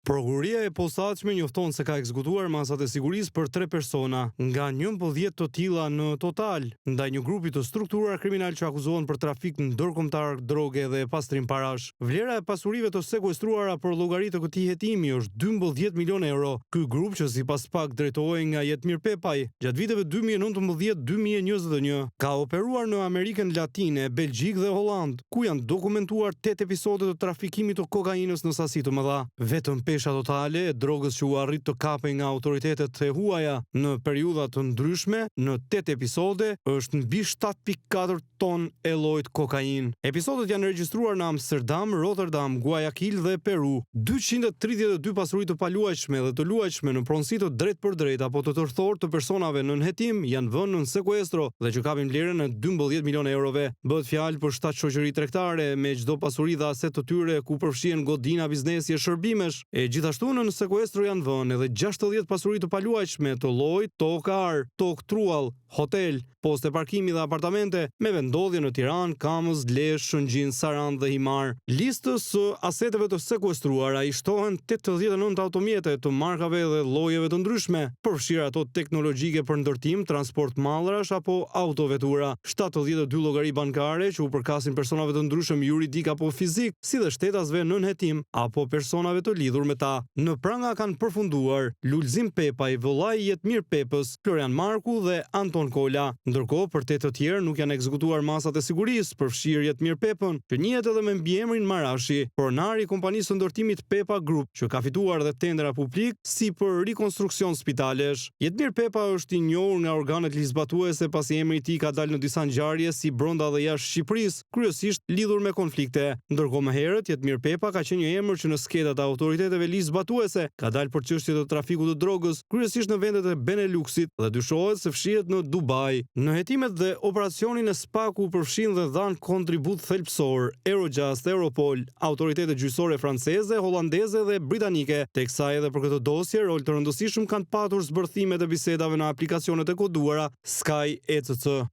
Prokuroria e posaçme njofton se ka ekzekutuar masat e sigurisë për 3 persona, nga 11 të tilla në total, ndaj një grupi të strukturuar kriminal që akuzohen për trafik ndërkombëtar droge dhe pastrim parash. Vlera e pasurive të sekuestruara për llogari të këtij hetimi është 12 milionë euro. Ky grup, që sipas pak drejtohej nga Jetmir Pepaj, gjatë viteve 2019-2021, ka operuar në Amerikën Latine, Belgjik dhe Holland, ku janë dokumentuar 8 episode të trafikimit të kokainës në sasi të mëdha. Vetëm pesha totale e drogës që u arrit të kapej nga autoritetet e huaja në periudha të ndryshme në 8 episode është mbi 7.4 ton e llojit kokainë. Episodet janë regjistruar në Amsterdam, Rotterdam, Guayaquil dhe Peru. 232 pasuri të paluajtshme dhe të luajtshme në pronësi të drejtpërdrejtë apo të tërthor të personave në hetim janë vënë në sekuestro dhe që kapin vlerën e 12 milionë eurove. Bëhet fjalë për 7 shoqëri tregtare me çdo pasuri dhe aset të tyre ku përfshihen godina, biznesi e shërbimesh. Gjithashtu në sekuestro janë vënë edhe 60 pasuri të paluajtshme të llojit tokar, tok truall, hotel, poste parkimi dhe apartamente me vendodhje në Tiranë, Kamës, Lezhë, Shëngjin, Sarandë dhe Himar. Listës së aseteve të sekuestruara i shtohen 89 automjete të markave dhe llojeve të ndryshme, përfshirë ato teknologjike për ndërtim, transport mallrash apo autovetura, 72 llogari bankare që u përkasin personave të ndryshëm juridik apo fizik, si dhe shtetasve nën hetim apo personave të lidhur me ta. Në pranga kanë përfunduar Lulzim Pepaj, vëllai i Jetmir Pepës, Florian Marku dhe Anton Kola. Ndërkohë, për 8 të tjerë nuk janë ekzekutuar masat e sigurisë, përfshirë Jetmir Pepën, që njihet edhe me mbiemrin Marashi, pronari i kompanisë së ndërtimit Pepa Group, që ka fituar dhe tendera publik si për rikonstruksion spitalesh. Jetmir Pepa është i njohur nga organet ligjzbatuese pasi emri i tij ka dalë në disa ngjarje si brenda dhe jashtë Shqipërisë, kryesisht lidhur me konflikte. Ndërkohë më herët Jetmir Pepa ka qenë një emër që në skedat e autoriteteve ligjzbatuese ka dalë për çështje të trafikut të drogës, kryesisht në vendet e Beneluxit dhe dyshohet se fshihet në Dubai. Në hetimet dhe operacionin e SPAK-u përfshin dhe dhan kontribut thelbësor Eurojust, Europol, autoritetet gjyqësore franceze, holandeze dhe britanike, teksa edhe për këtë dosje rol të rëndësishëm kanë patur zbërthimet e bisedave në aplikacionet e koduara Sky ECC.